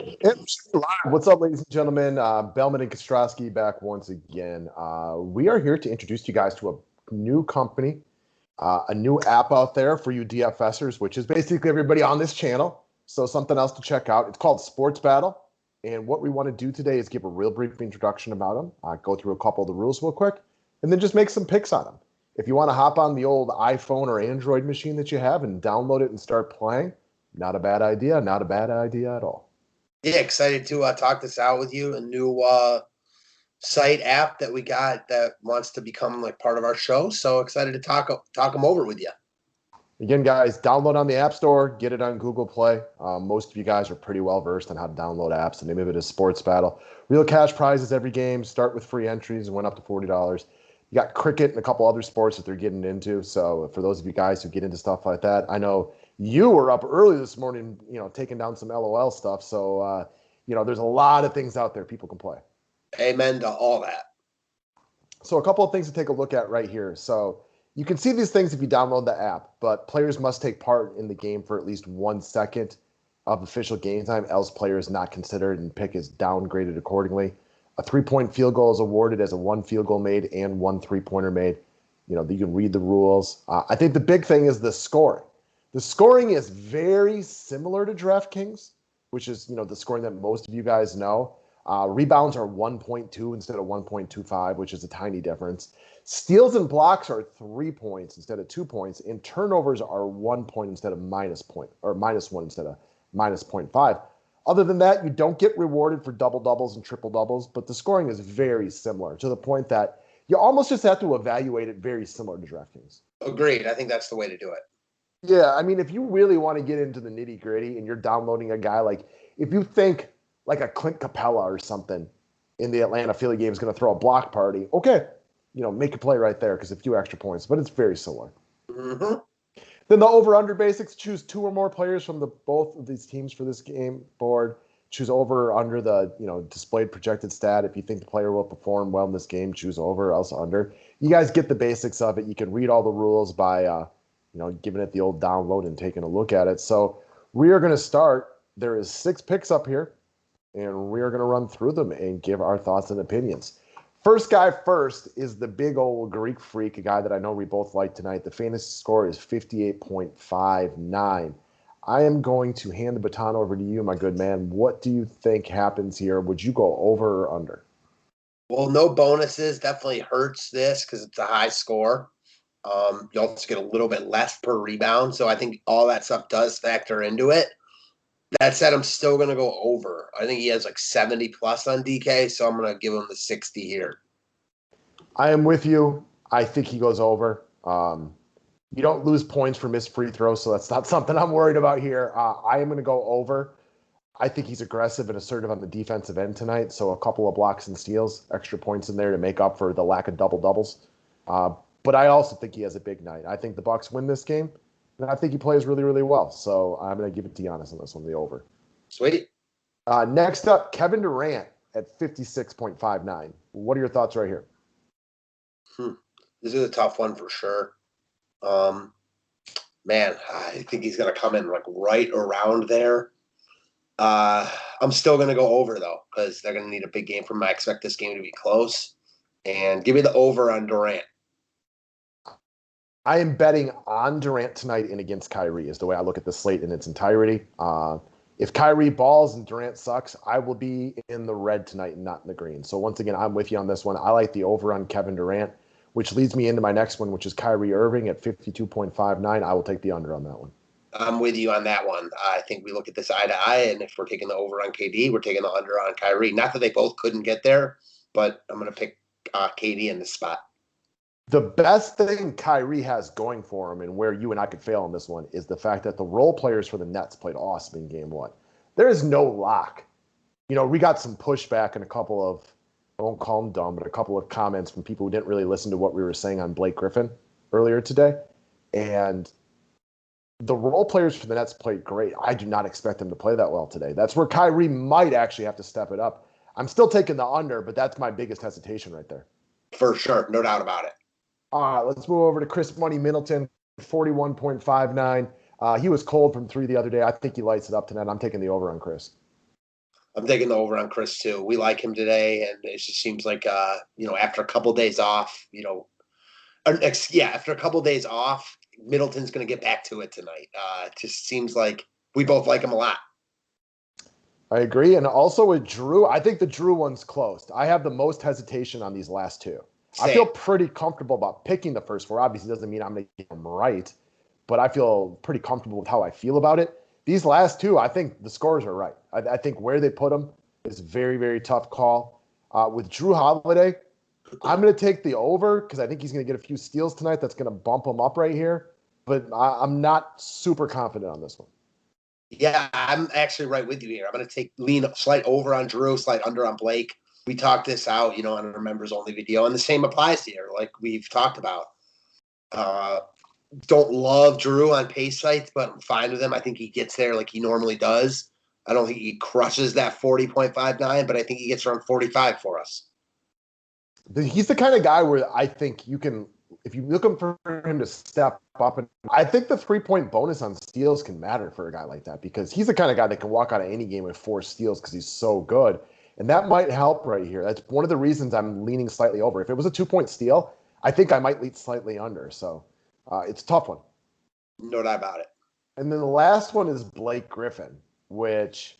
It's live. What's up, ladies and gentlemen? Bellman and Kostrowski back once again. We are here to introduce you guys to a new company, a new app out there for you DFSers, which is basically everybody on this channel. So something else to check out. It's called Sports Battle. And what we want to do today is give a real brief introduction about them, go through a couple of the rules real quick, and then just make some picks on them. If you want to hop on the old iPhone or Android machine that you have and download it and start playing, not a bad idea. Not a bad idea at all. Yeah, excited to talk this out with you. A new site app that we got that wants to become like part of our show. So excited to talk them over with you. Again, guys, download on the App Store, get it on Google Play. Most of you guys are pretty well versed on how to download apps. The name of it is Sports Battle. Real cash prizes every game. Start with free entries and went up to $40. You got cricket and a couple other sports that they're getting into. So for those of you guys who get into stuff like that, I know you were up early this morning, taking down some LOL stuff. So, there's a lot of things out there people can play. Amen to all that. So a couple of things to take a look at right here. So you can see these things if you download the app, but players must take part in the game for at least 1 second of official game time, else player is not considered and pick is downgraded accordingly. A 3-point field goal is awarded as a 1 field goal made and 1 3-pointer made. You can read the rules. I think the big thing is the scoring. The scoring is very similar to DraftKings, which is, the scoring that most of you guys know. Rebounds are 1.2 instead of 1.25, which is a tiny difference. Steals and blocks are 3 points instead of 2 points, and turnovers are 1 point instead of -1 instead of -0.5. Other than that, you don't get rewarded for double doubles and triple doubles, but the scoring is very similar to the point that you almost just have to evaluate it very similar to DraftKings. Agreed. I think that's the way to do it. Yeah, I mean, if you really want to get into the nitty gritty and you're downloading a guy like, if you think like a Clint Capella or something in the Atlanta Philly game is going to throw a block party, okay, make a play right there because a few extra points, but it's very similar. Mm-hmm. Then the over-under basics, choose 2 or more players from both of these teams for this game board. Choose over or under the displayed projected stat. If you think the player will perform well in this game, choose over or else under. You guys get the basics of it. You can read all the rules by giving it the old download and taking a look at it. So we are going to start. There is 6 picks up here, and we are going to run through them and give our thoughts and opinions. First guy first is the big old Greek freak, a guy that I know we both like tonight. The fantasy score is 58.59. I am going to hand the baton over to you, my good man. What do you think happens here? Would you go over or under? Well, no bonuses definitely hurts this because it's a high score. You also get a little bit less per rebound. So I think all that stuff does factor into it. That said, I'm still going to go over. I think he has like 70 plus on DK, so I'm going to give him the 60 here. I am with you. I think he goes over. You don't lose points for missed free throws, so that's not something I'm worried about here. I am going to go over. I think he's aggressive and assertive on the defensive end tonight, so a couple of blocks and steals, extra points in there to make up for the lack of double-doubles. But I also think he has a big night. I think the Bucks win this game, and I think he plays really, really well. So I'm going to give it to Giannis on this one, the over. Sweet. Next up, Kevin Durant at 56.59. What are your thoughts right here? This is a tough one for sure. Man, I think he's going to come in like right around there. I'm still going to go over, though, because they're going to need a big game from him. I expect this game to be close. And give me the over on Durant. I am betting on Durant tonight and against Kyrie is the way I look at the slate in its entirety. If Kyrie balls and Durant sucks, I will be in the red tonight and not in the green. So once again, I'm with you on this one. I like the over on Kevin Durant, which leads me into my next one, which is Kyrie Irving at 52.59. I will take the under on that one. I'm with you on that one. I think we look at this eye to eye, and if we're taking the over on KD, we're taking the under on Kyrie. Not that they both couldn't get there, but I'm going to pick KD in this spot. The best thing Kyrie has going for him and where you and I could fail on this one is the fact that the role players for the Nets played awesome in game 1. There is no lock. We got some pushback and a couple of, I won't call them dumb, but a couple of comments from people who didn't really listen to what we were saying on Blake Griffin earlier today. And the role players for the Nets played great. I do not expect them to play that well today. That's where Kyrie might actually have to step it up. I'm still taking the under, but that's my biggest hesitation right there. For sure. No doubt about it. All right, let's move over to Chris Money Middleton, 41.59. He was cold from 3 the other day. I think he lights it up tonight. I'm taking the over on Chris. I'm taking the over on Chris too. We like him today, and it just seems like after a couple days off, after a couple days off, Middleton's going to get back to it tonight. It just seems like we both like him a lot. I agree. And also with Drew, I think the Drew one's closed. I have the most hesitation on these last two. Same. I feel pretty comfortable about picking the first four. Obviously, doesn't mean I'm going to get them right, but I feel pretty comfortable with how I feel about it. These last two, I think the scores are right. I think where they put them is a very, very tough call. With Drew Holiday, I'm going to take the over because I think he's going to get a few steals tonight. That's going to bump him up right here. But I'm not super confident on this one. Yeah, I'm actually right with you here. I'm going to lean slight over on Drew, slight under on Blake. We talked this out, on our members only video, and the same applies here, like we've talked about. Don't love Drew on pace sites, but I'm fine with him. I think he gets there like he normally does. I don't think he crushes that 40.59, but I think he gets around 45 for us. He's the kind of guy where I think you can, if you look for him to step up, and I think the 3-point bonus on steals can matter for a guy like that because he's the kind of guy that can walk out of any game with 4 steals because he's so good. And that might help right here. That's one of the reasons I'm leaning slightly over. If it was a 2-point steal, I think I might lean slightly under. So it's a tough one. No doubt about it. And then the last one is Blake Griffin, which,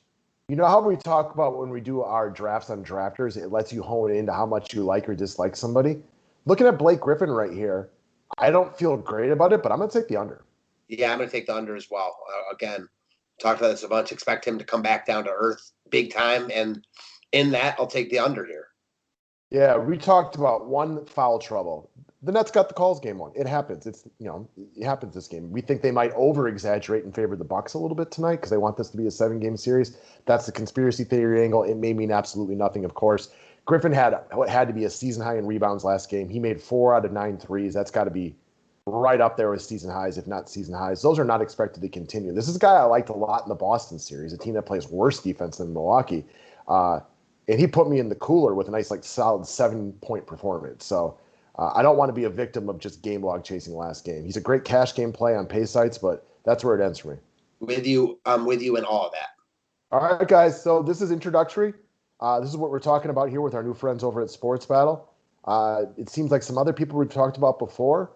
you know how we talk about when we do our drafts on drafters, it lets you hone into how much you like or dislike somebody. Looking at Blake Griffin right here, I don't feel great about it, but I'm going to take the under. Yeah, I'm going to take the under as well. Again, talked about this a bunch. Expect him to come back down to earth big time. And in that, I'll take the under here. Yeah, we talked about one foul trouble. The Nets got the calls game one. It happens. It happens this game. We think they might over-exaggerate in favor of the Bucks a little bit tonight because they want this to be a 7-game series. That's the conspiracy theory angle. It may mean absolutely nothing, of course. Griffin had what had to be a season high in rebounds last game. He made 4 out of 9 threes. That's got to be right up there with season highs, if not season highs. Those are not expected to continue. This is a guy I liked a lot in the Boston series, a team that plays worse defense than Milwaukee. And he put me in the cooler with a nice, solid 7-point performance. So I don't want to be a victim of just game log chasing last game. He's a great cash game play on pay sites, but that's where it ends for me. I'm with you in all of that. All right, guys. So this is introductory. This is what we're talking about here with our new friends over at Sports Battle. It seems like some other people we've talked about before,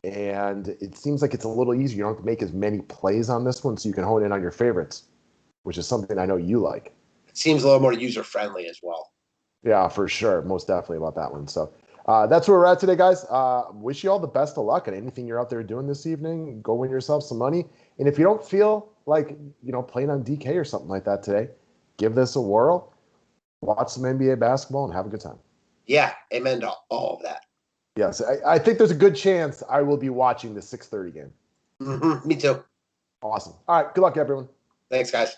and it seems like it's a little easier. You don't have to make as many plays on this one, so you can hone in on your favorites, which is something I know you like. It seems a little more user-friendly as well. Yeah, for sure. Most definitely about that one. So that's where we're at today, guys. Wish you all the best of luck at anything you're out there doing this evening. Go win yourself some money. And if you don't feel like, playing on DK or something like that today, give this a whirl. Watch some NBA basketball and have a good time. Yeah, amen to all of that. Yes, I think there's a good chance I will be watching the 6:30 game. Mm-hmm, me too. Awesome. All right, good luck, everyone. Thanks, guys.